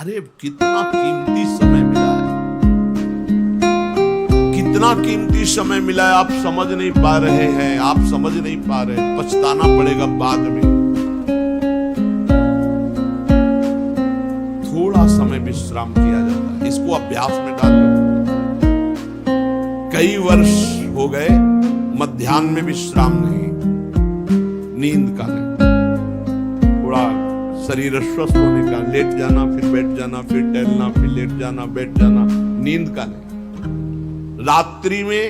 अरे कितना कीमती समय मिला है, कितना कीमती समय मिला है। आप समझ नहीं पा रहे हैं, आप समझ नहीं पा रहे, पछताना पड़ेगा बाद में। थोड़ा समय विश्राम किया जाता है, इसको अभ्यास में डाल लो। कई वर्ष हो गए मध्याह्न में विश्राम नहीं, नींद का नहीं, थोड़ा शरीर अस्वस्थ होने का, लेट जाना फिर बैठ जाना, फिर टहलना, फिर लेट जाना बैठ जाना, नींद का नहीं। रात्रि में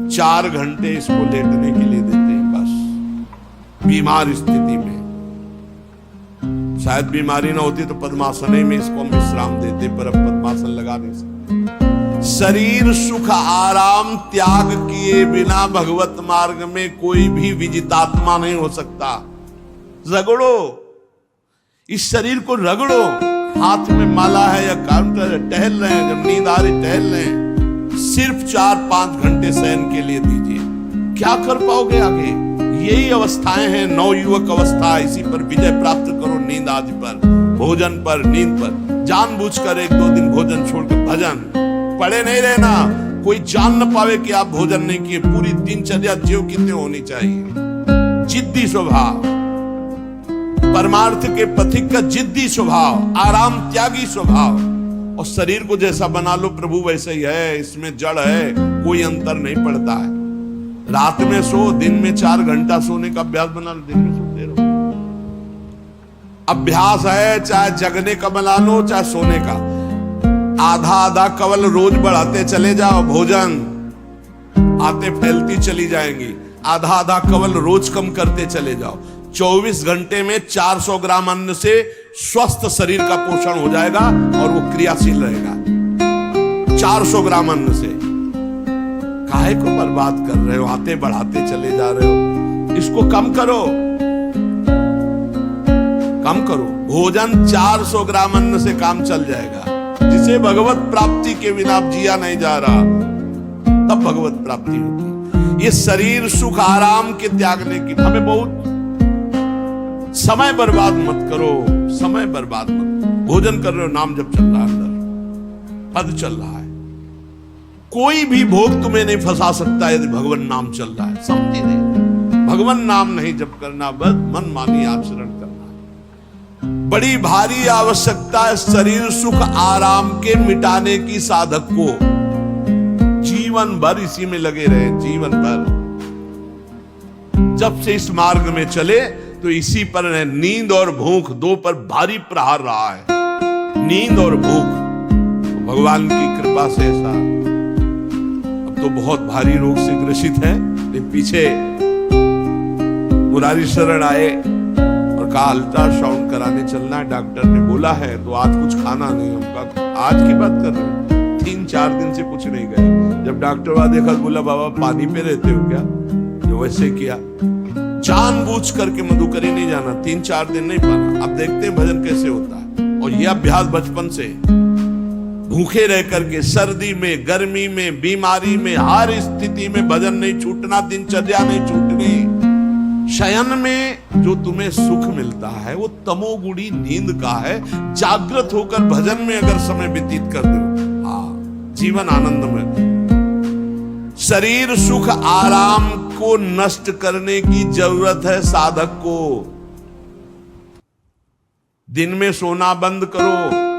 4 घंटे इसको लेटने के लिए देते हैं बस। बीमार स्थिति में, शायद बीमारी ना होती तो पद्मासन में इसको हम विश्राम देते, पर अब पद्मासन लगा नहीं सकते। शरीर सुख आराम त्याग किए बिना भगवत मार्ग में कोई भी विजितात्मा नहीं हो सकता। रगड़ो, इस शरीर को रगड़ो। हाथ में माला है या काउंटर है, टहल रहे हैं, जब नींद आ रही टहल रहे हैं, सिर्फ 4-5 घंटे शयन के लिए दीजिए। क्या कर पाओगे आगे? यही अवस्थाएं हैं, नवयुवक अवस्था। इसी पर विजय प्राप्त करो। नींद आदि पर, भोजन पर, नींद पर जानबूझकर 1-2 दिन भोजन छोड़कर भजन पड़े नहीं रहना। कोई जान न पावे कि आप भोजन नहीं किए। पूरी दिनचर्या ज्यों की त्यों होनी चाहिए। जिद्दी स्वभाव, परमार्थ के पथिक का जिद्दी स्वभाव, आराम त्यागी स्वभाव। और शरीर को जैसा बना लो प्रभु वैसे ही है, इसमें जड़ है, कोई अंतर नहीं पड़ता है। रात में सो, दिन में 4 घंटा सोने का अभ्यास बना लो, दिन में सोते रहो। अभ्यास है, चाहे जगने का बना लो चाहे सोने का। आधा कवल रोज बढ़ाते चले जाओ, भोजन आते फैलती चली जाएंगी। आधा कवल रोज कम करते चले जाओ। 24 घंटे में 400 ग्राम अन्न से स्वस्थ शरीर का पोषण हो जाएगा और वो क्रियाशील रहेगा। 400 ग्राम अन्न से काहे को बर्बाद कर रहे हो? आते बढ़ाते चले जा रहे हो। इसको कम करो, कम करो। भोजन 400 ग्राम अन्न से काम चल जाएगा। जिसे भगवत प्राप्ति के बिना जिया नहीं जा रहा, तब भगवत प्राप्ति होगी। ये शरीर सुख आराम के त्यागने की, हमें बहुत समय बर्बाद मत करो, समय बर्बाद मत। भोजन कर रहे हो, नाम जब चल रहा है, अंदर पद चल रहा है। कोई भी भोग तुम्हें नहीं फंसा सकता यदि भगवान नाम चल रहा है। समझे नहीं? भगवान नाम नहीं जब करना, बस मन मानी आचरण करना। बड़ी भारी आवश्यकता है शरीर सुख आराम के मिटाने की साधक को। जीवन भर इसी में लगे रहे, जीवन भर। जब से इस मार्ग में चले तो इसी पर है। नींद और भूख 2 पर भारी प्रहार रहा है। नींद और भूख तो भगवान की कृपा से ऐसा, अब तो बहुत भारी रोग से ग्रसित है। लेकिन पीछे मुरारी शरण आए और कहा अल्ट्रासाउंड कराने चलना है, डॉक्टर ने बोला है, तो आज कुछ खाना नहीं। हम कहा आज की बात कर रहे हो? 3-4 दिन से कुछ नहीं गया। जब डॉक्टर वहां देखा, बोला बाबा पानी पे रहते हो क्या? जो वैसे किया, जानबूझ करके मधुकरी नहीं जाना, 3-4 दिन नहीं पाना। अब देखते हैं भजन कैसे होता है। और यह अभ्यास बचपन से, भूखे रह करके, सर्दी में, गर्मी में, बीमारी में, हर स्थिति में भजन नहीं छूटना, दिनचर्या नहीं छूटनी। शयन में जो तुम्हें सुख मिलता है वो तमोगुणी नींद का है। जागृत होकर भजन में अगर समय व्यतीत कर दो, हाँ, जीवन आनंद में। शरीर सुख आराम को नष्ट करने की जरूरत है साधक को। दिन में सोना बंद करो।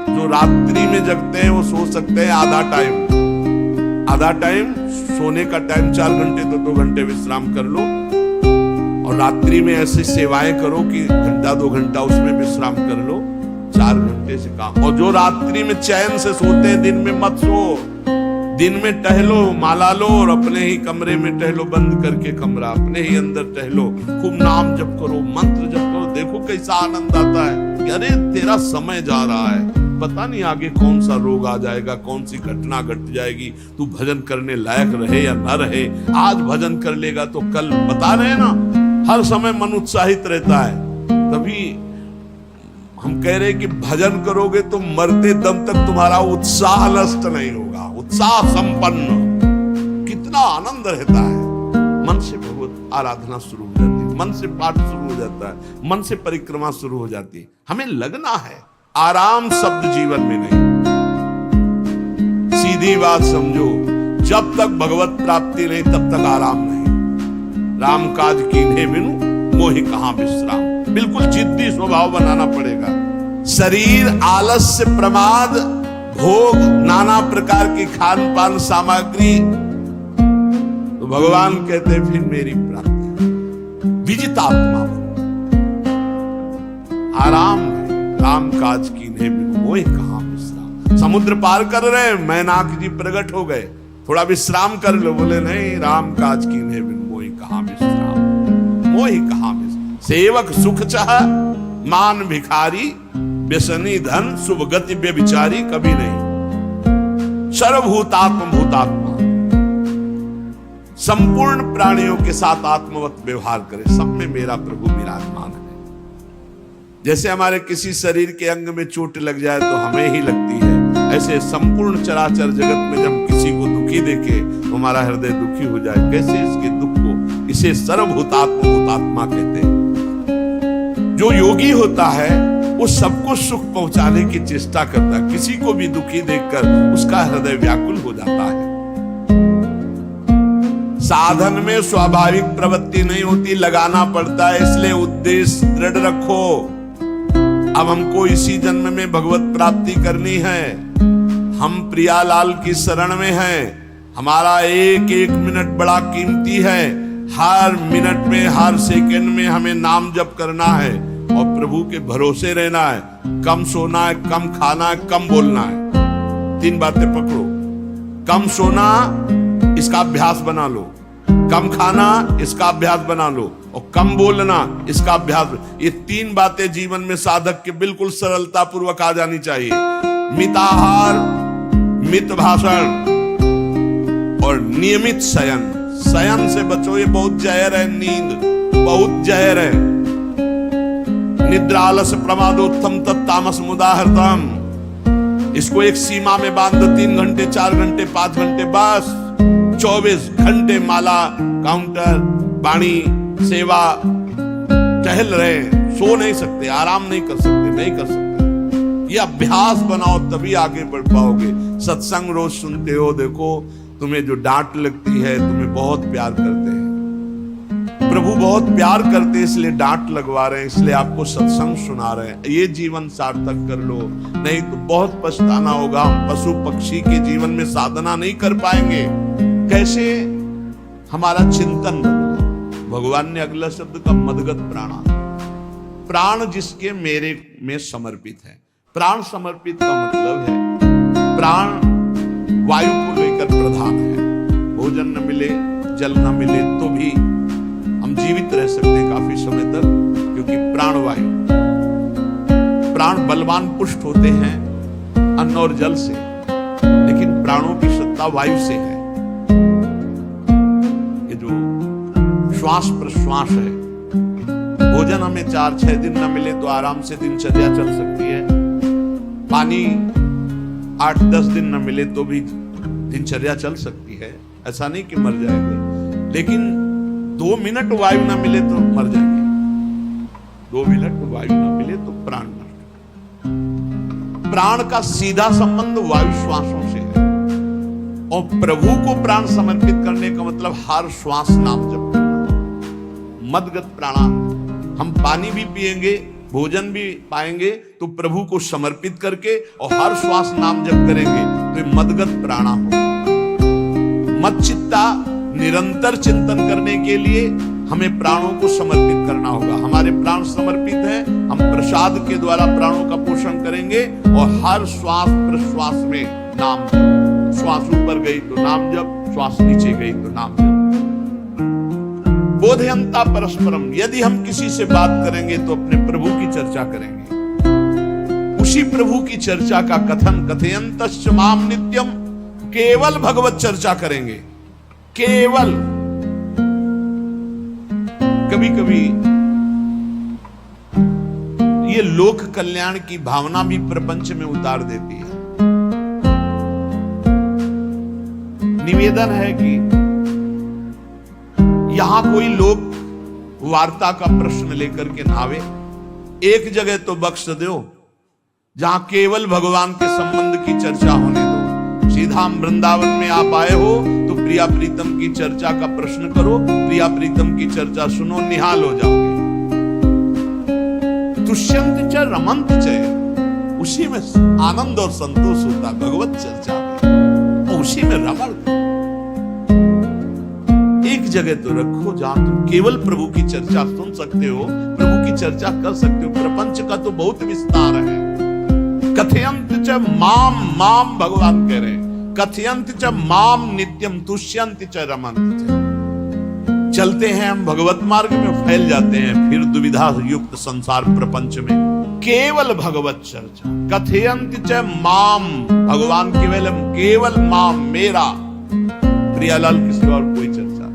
जो रात्रि में जगते हैं वो सो सकते हैं आधा टाइम। सोने का टाइम 4 घंटे तो 2 घंटे विश्राम कर लो। और रात्रि में ऐसी सेवाएं करो कि 1-2 घंटा उसमें विश्राम कर लो। 4 घंटे से काम। और जो रात्रि में चैन से सोते हैं, दिन में मत सो। दिन में टहलो, माला लो और अपने ही कमरे में टहलो, बंद करके कमरा, अपने ही अंदर टहलो। खूब नाम जप करो, मंत्र जप करो। देखो कैसा आनंद आता है कि अरे तेरा समय जा रहा है। पता नहीं आगे कौन सा रोग आ जाएगा, कौन सी घटना घट जाएगी। तू भजन करने लायक रहे या न रहे, आज भजन कर लेगा तो कल, बता रहे ना, हर समय मन उत्साहित रहता है। तभी हम कह रहे कि भजन करोगे तो मरते दम तक तुम्हारा उत्साह नष्ट नहीं होगा। उत्साह संपन्न, कितना आनंद रहता है। मन से भगवत आराधना शुरू कर दी। मन से पाठ शुरू हो जाता है, मन से परिक्रमा शुरू हो जाती है। हमें लगना है, आराम शब्द जीवन में नहीं। सीधी बात समझो, जब तक भगवत प्राप्ति नहीं तब तक आराम नहीं। राम काज कीन्हे बिनु मोहि कहां विश्राम। बिल्कुल जिद्दी स्वभाव बनाना पड़ेगा। शरीर आलस्य, प्रमाद, भोग, नाना प्रकार की खान पान सामग्री, तो भगवान कहते फिर मेरी प्राप्ति। विजितात्मा आराम है, राम काज कीन्हे बिनु मोहि कहां विश्राम। समुद्र पार कर रहे, मैनाक जी प्रकट हो गए, थोड़ा विश्राम कर लो। बोले नहीं, राम काज कीन्हे बिनु मोहि कहां विश्राम, मोहि कहां विश्राम। सेवक सुख चाह, मान भिखारी, व्यसनी धन, शुभ गति व्यभिचारी कभी नहीं। सर्वभूतात्म भूतात्मा, संपूर्ण प्राणियों के साथ आत्मवत व्यवहार करे। सब में मेरा प्रभु विराजमान है। जैसे हमारे किसी शरीर के अंग में चोट लग जाए तो हमें ही लगती है, ऐसे संपूर्ण चराचर जगत में जब किसी को दुखी देखे तो हमारा हृदय दुखी हो जाए। कैसे इसके दुख को, इसे सर्वभूतात्म भूतात्मा कहते हैं। जो योगी होता है वो सबको सुख पहुंचाने की चेष्टा करता है। किसी को भी दुखी देखकर उसका हृदय व्याकुल हो जाता है। साधन में स्वाभाविक प्रवृत्ति नहीं होती, लगाना पड़ता है। इसलिए उद्देश्य दृढ़ रखो। अब हमको इसी जन्म में भगवत प्राप्ति करनी है। हम प्रियालाल की शरण में हैं। हमारा एक एक मिनट बड़ा कीमती है। हर मिनट में, हर सेकंड में हमें नाम जप करना है और प्रभु के भरोसे रहना है। कम सोना है, कम खाना है, कम बोलना है। 3 बातें पकड़ो। कम सोना, इसका अभ्यास बना लो। कम खाना, इसका अभ्यास बना लो। और कम बोलना, इसका अभ्यास। ये 3 बातें जीवन में साधक के बिल्कुल सरलता पूर्वक आ जानी चाहिए। मिताहार, मित भाषण और नियमित शयन। शयन से बचो, ये बहुत जहर है। नींद बहुत जहर है। निद्रा आलस्य प्रमादोत्तम तत्तामस मुदाहृतम। इसको एक सीमा में बांध दो। 3 घंटे, 4 घंटे, 5 घंटे, बस 24 घंटे माला, काउंटर, वाणी, सेवा, टहल रहे। सो नहीं सकते, आराम नहीं कर सकते, नहीं कर सकते। ये अभ्यास बनाओ तभी आगे बढ़ पाओगे। सत्संग रोज सुनते हो, देखो तुम्हें जो डांट लगती है, तुम्हें बहुत प्यार करते हैं। प्रभु बहुत प्यार करते हैं, इसलिए डांट लगवा रहे हैं, इसलिए आपको सत्संग सुना रहे हैं। ये जीवन सार्थक कर लो, नहीं तो बहुत पछताना होगा। हम पशु पक्षी के जीवन में साधना नहीं कर पाएंगे। कैसे? हमारा चिंतन बदले। भगवान ने अगला शब्द का मदगत प्राणा, प्राण जिसके मेरे में समर्पित है। प्राण समर्पित का मतलब है प्राण वायु को लेकर प्रधान है। भोजन न मिले, जल न मिले तो भी हम जीवित रह सकते हैं काफी समय तक, क्योंकि प्राण वायु। प्राण बलवान पुष्ट होते हैं अन्न और जल से, लेकिन प्राणों की सत्ता वायु से है। ये जो श्वास प्रश्वास है, भोजन हमें 4-6 दिन न मिले तो आराम से दिनचर्या चल सकती है। पानी 8-10 दिन न मिले तो भी दिनचर्या चल सकती है। ऐसा नहीं कि मर जाएंगे, लेकिन 2 मिनट वायु न मिले तो मर जाएंगे। 2 मिनट वायु न मिले तो प्राण नष्ट। प्राण का सीधा संबंध वायु श्वासों से है। और प्रभु को प्राण समर्पित करने का मतलब हर श्वास नाम जप करना। मदगत प्राणा। हम पानी भी पिएंगे, भोजन भी पाएंगे तो प्रभु को समर्पित करके, और हर श्वास नाम जप करेंगे तो मदगत प्राणा हो। मत चित्ता, निरंतर चिंतन करने के लिए हमें प्राणों को समर्पित करना होगा। हमारे प्राण समर्पित हैं, हम प्रसाद के द्वारा प्राणों का पोषण करेंगे। और हर श्वास प्रश्वास में नाम जप। श्वास ऊपर गई तो नाम जप, श्वास नीचे गई तो नाम जप। बोधयंता परस्परम। यदि हम किसी से बात करेंगे तो अपने प्रभु की चर्चा करेंगे। उसी प्रभु की चर्चा का कथन, कथयंतश्च माम नित्यम, केवल भगवत चर्चा करेंगे। केवल। कभी कभी ये लोक कल्याण की भावना भी प्रपंच में उतार देती है। निवेदन है कि यहां कोई लोग वार्ता का प्रश्न लेकर के नावे। एक जगह तो बख्श दो जहां केवल भगवान के संबंध की चर्चा होने दो। सीधा वृंदावन में आप आए हो तो प्रिया प्रीतम की चर्चा का प्रश्न करो, प्रिया प्रीतम की चर्चा सुनो, निहाल हो जाओगे। तुष्यंत च रमंत च, उसी में आनंद और संतोष होता है भगवत चर्चा में, और उसी में रमण। एक जगह तो रखो जहां तुम केवल प्रभु की चर्चा सुन सकते हो, प्रभु की चर्चा कर सकते हो। प्रपंच का तो बहुत विस्तार है। कथयंत च माम, माम भगवान कह रहे हैं, कथयंत च माम नित्यम तुष्यंत च रमंत च। चलते हैं हम भगवत मार्ग में, फैल जाते हैं फिर दुविधा युक्त संसार प्रपंच में। केवल भगवत चर्चा, कथयंत च माम, भगवान केवल माम, मेरा। प्रियालाल किसी और कोई चर्चा,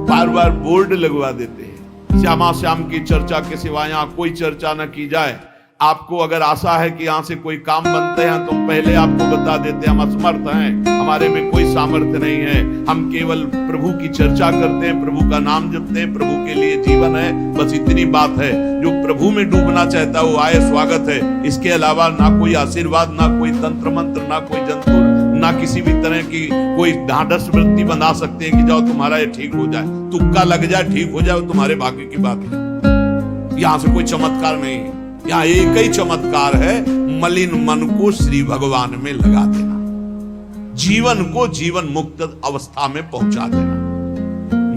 बार बार बोर्ड लगवा देते हैं, श्यामा श्याम की चर्चा के सिवा यहां कोई चर्चा न की जाए। आपको अगर आशा है कि यहां से कोई काम बनते हैं तो पहले आपको बता देते हैं हम असमर्थ हैं, हमारे में कोई सामर्थ्य नहीं है, हम केवल प्रभु की चर्चा करते हैं, प्रभु का नाम जपते हैं, प्रभु के लिए जीवन है, बस इतनी बात है। जो प्रभु में डूबना चाहता है वो आए, स्वागत है। इसके अलावा ना कोई आशीर्वाद, ना कोई तंत्र मंत्र, ना कोई जंतु, ना किसी भी तरह की कोई ढांढस वृत्ति बना सकते हैं कि जाओ तुम्हारा ये ठीक हो जाए, तुक्का लग जाए, ठीक हो जाए, तुम्हारे भाग्य की बात है। यहां से कोई चमत्कार नहीं है, यहाँ एक ही चमत्कार है, मलिन मन को श्री भगवान में लगा देना, जीवन को जीवन मुक्त अवस्था में पहुंचा देना।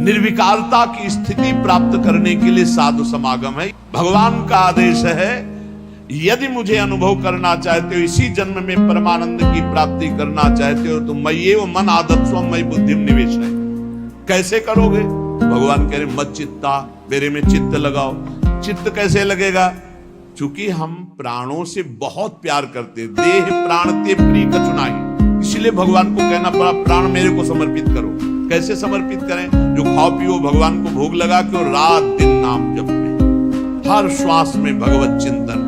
निर्विकारता की स्थिति प्राप्त करने के लिए साधु समागम है। भगवान का आदेश है, यदि मुझे अनुभव करना चाहते हो, इसी जन्म में परमानंद की प्राप्ति करना चाहते हो तो मय्येव मन आदत्स्व मयि बुद्धिम निवेशय। कैसे करोगे? भगवान कह रहे मत चित्ता, मेरे में चित्त लगाओ। चित्त कैसे लगेगा? चूंकि हम प्राणों से बहुत प्यार करते, देह प्राण ते प्रिय कछु नाहि, इसलिए भगवान को कहना पड़ा प्राण मेरे को समर्पित करो। कैसे समर्पित करें? जो खाओ पियो भगवान को भोग लगा के, और रात दिन नाम जप में, हर श्वास में भगवत चिंतन।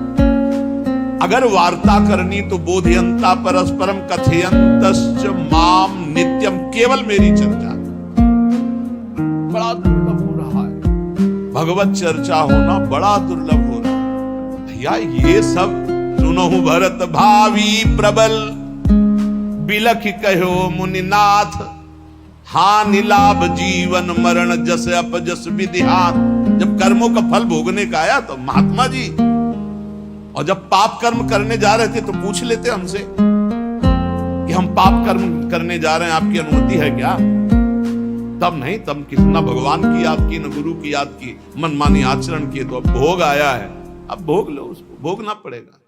अगर वार्ता करनी तो बोधयंता परस्परम कथयंतश्च माम नित्यम, केवल मेरी चर्चा। बड़ा दुर्लभ हो रहा है, भगवत चर्चा होना बड़ा दुर्लभ हो रहा है। भैया ये सब सुनो भरत भावी प्रबल, बिलख कहो मुनिनाथ, हानि लाभ जीवन मरण जस अपजस विधिहात। जब कर्मों का फल भोगने का आया तो महात्मा जी, और जब पाप कर्म करने जा रहे थे तो पूछ लेते हमसे कि हम पाप कर्म करने जा रहे हैं, आपकी अनुमति है क्या? तब नहीं, तब किसी न भगवान की याद की, न गुरु की याद की, मनमानी आचरण किए। तो अब भोग आया है, अब भोग लो, उसको भोगना पड़ेगा,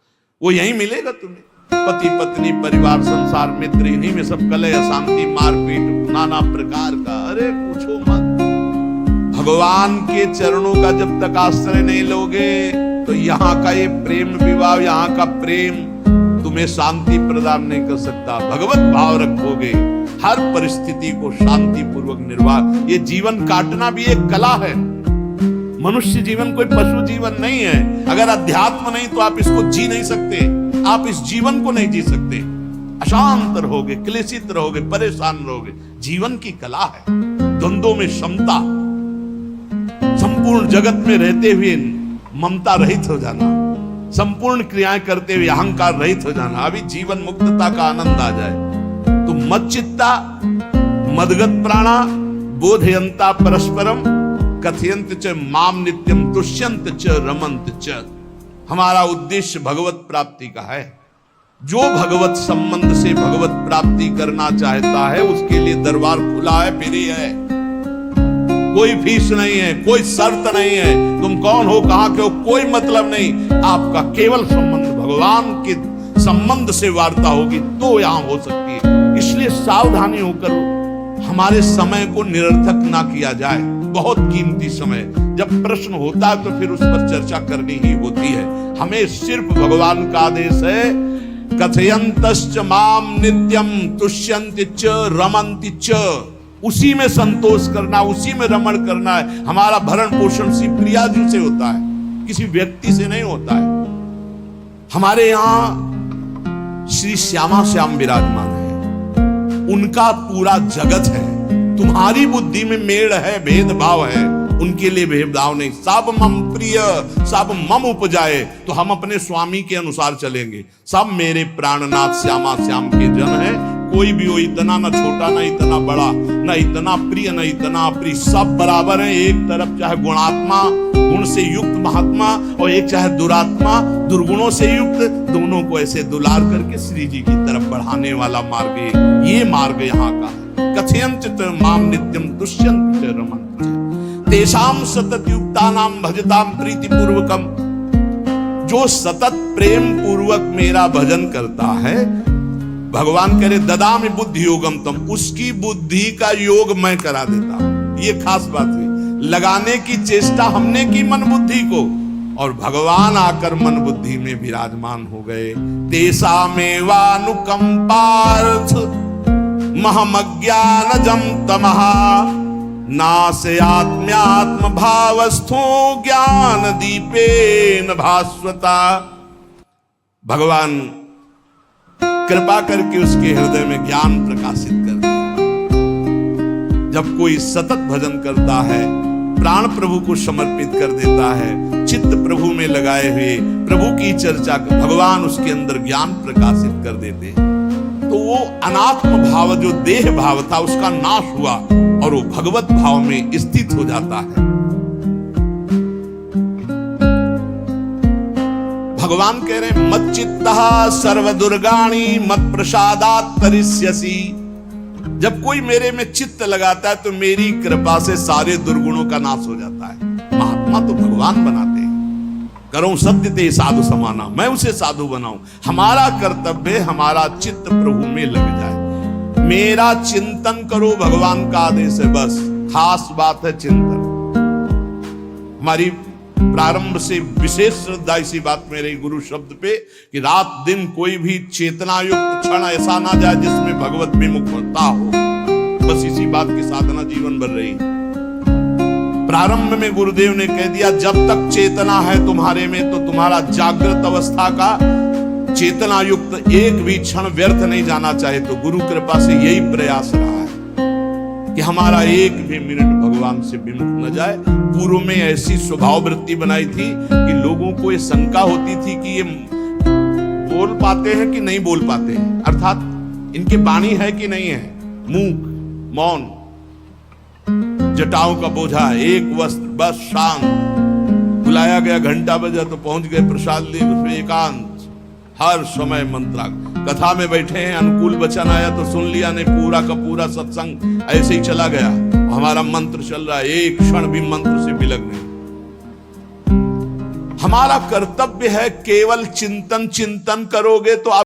वो यहीं मिलेगा तुम्हें। पति पत्नी परिवार संसार मित्र, इन्हीं में सब कलह अशांति मारपीट नाना प्रकार का। अरे पूछो मत, भगवान के चरणों का जब तक आश्रय नहीं लोगे तो यहाँ का ये प्रेम विवाह, यहाँ का प्रेम तुम्हें शांति प्रदान नहीं कर सकता। भगवत भाव रखोगे, हर परिस्थिति को शांति पूर्वक निर्वाह। ये जीवन काटना भी एक कला है। मनुष्य जीवन कोई पशु जीवन नहीं है। अगर अध्यात्म नहीं तो आप इसको जी नहीं सकते, आप इस जीवन को नहीं जी सकते। अशांत रहोगे, क्लेशित रहोगे, परेशान रहोगे। जीवन की कला है द्वंद्वों में क्षमता, संपूर्ण जगत में रहते हुए ममता रहित हो जाना, संपूर्ण क्रियाएं करते हुए अहंकार रहित हो जाना। अभी जीवन मुक्तता का आनंद आ जाए तो मत चित्ता, मदगत प्राणा, बोधयंता परस्परम, कथयंत च माम नित्यम, तुष्यंत च रमंत च। हमारा उद्देश्य भगवत प्राप्ति का है। जो भगवत संबंध से भगवत प्राप्ति करना चाहता है उसके लिए दरबार खुला है, फ्री है, कोई फीस नहीं है, कोई शर्त नहीं है। तुम कौन हो, कहां के हो, कोई मतलब नहीं। आपका केवल संबंध भगवान के संबंध से वार्ता होगी तो यहां हो सकती है। इसलिए सावधानी होकर हमारे समय को निरर्थक ना किया जाए। बहुत कीमती समय, जब प्रश्न होता है तो फिर उस पर चर्चा करनी ही होती है। हमें सिर्फ भगवान का आदेश है, कथयंतश्च माम नित्यम तुष्यन्ति च रमन्ति च। उसी में संतोष करना, उसी में रमण करना है। हमारा भरण पोषण श्री प्रिया जी से होता है, किसी व्यक्ति से नहीं होता है। हमारे यहां श्री श्यामा श्याम विराजमान है, उनका पूरा जगत है। तुम्हारी बुद्धि में मेड़ है, भेदभाव है, उनके लिए भेदभाव नहीं। सब मम प्रिय, सब मम उपजाए, तो हम अपने स्वामी के अनुसार चलेंगे। सब मेरे प्राणनाथ श्यामा श्याम के जन है, कोई भी हो, इतना ना छोटा ना इतना बड़ा, ना इतना प्रिय ना इतना अप्रिय, सब बराबर है। एक तरफ चाहे गुणात्मा, गुण से युक्त महात्मा, और एक चाहे दुरात्मा, दुर्गुणों से युक्त, दोनों को ऐसे दुलार करके श्री जी की तरफ बढ़ाने वाला मार्ग है। ये मार्ग यहाँ का है। कथयंचित माम नित्यम दुष्यंत च रमन्ति च, तेषाम सतत युक्तानाम भजताम प्रीति पूर्वकम। जो सतत प्रेम पूर्वक मेरा भजन करता है, भगवान करे ददामि बुद्धि योगम तम, उसकी बुद्धि का योग मैं करा देता हूं। ये खास बात है, लगाने की चेष्टा हमने की मन बुद्धि को, और भगवान आकर मन बुद्धि में विराजमान हो गए। तेषामेवानुकंपार्थ महमज्ञानजं तमः, नास्यात्म्यात्म भावस्थो ज्ञान दीपेन भास्वता। भगवान कृपा करके उसके हृदय में ज्ञान प्रकाशित कर दिया। जब कोई सतत भजन करता है, प्राण प्रभु को समर्पित कर देता है, चित्त प्रभु में लगाए हुए प्रभु की चर्चा, भगवान उसके अंदर ज्ञान प्रकाशित कर देते हैं, तो वो अनात्म भाव जो देह भाव था उसका नाश हुआ और वो भगवत भाव में स्थित हो जाता है। भगवान कह रहे हैं मत चित्तः सर्व दुर्गाणी मत प्रसादात् तरिष्यसि। जब कोई मेरे में चित्त लगाता है तो मेरी कृपा से सारे दुर्गुणों का नाश हो जाता है। महात्मा तो भगवान बनाते हैं। करो सत्य ते साधु समाना, मैं उसे साधु बनाऊं। हमारा कर्तव्य, हमारा चित्त प्रभु में लग जाए। मेरा चिंतन करो, भगवान का आदेश है, बस खास बात है चिंतन। हमारी प्रारंभ से विशेष श्रद्धा इसी बात में रही गुरु शब्द पे, कि रात दिन कोई भी चेतना युक्त क्षण ऐसा ना जाए जिसमें भगवत विमुखता हो। बस इसी बात की साधना जीवन भर रही। प्रारंभ में गुरुदेव ने कह दिया, जब तक चेतना है तुम्हारे में तो तुम्हारा जागृत अवस्था का चेतना युक्त एक भी क्षण व्यर्थ नहीं जाना चाहे। तो गुरु कृपा से यही प्रयास रहा है कि हमारा एक भी मिनट भगवान से विमुख न जाए। पूर्व में ऐसी स्वभाव वृत्ति बनाई थी कि लोगों को ये शंका होती थी कि ये बोल पाते हैं कि नहीं बोल पाते हैं, अर्थात इनके वाणी है कि नहीं है, मूक मौन, जटाओं का बोझा, एक वस्त्र, बस शांत। बुलाया गया, घंटा बजा तो पहुंच गए, प्रसाद ले, उसमें एकांत, हर समय मंत्रा। कथा में बैठे हैं, अनुकूल वचन आया तो सुन लिया, नहीं पूरा का पूरा सत्संग ऐसे ही चला गया। हमारा मंत्र चल रहा है, एक क्षण भी मंत्र से विलग नहीं। हमारा कर्तव्य है केवल चिंतन। चिंतन करोगे तो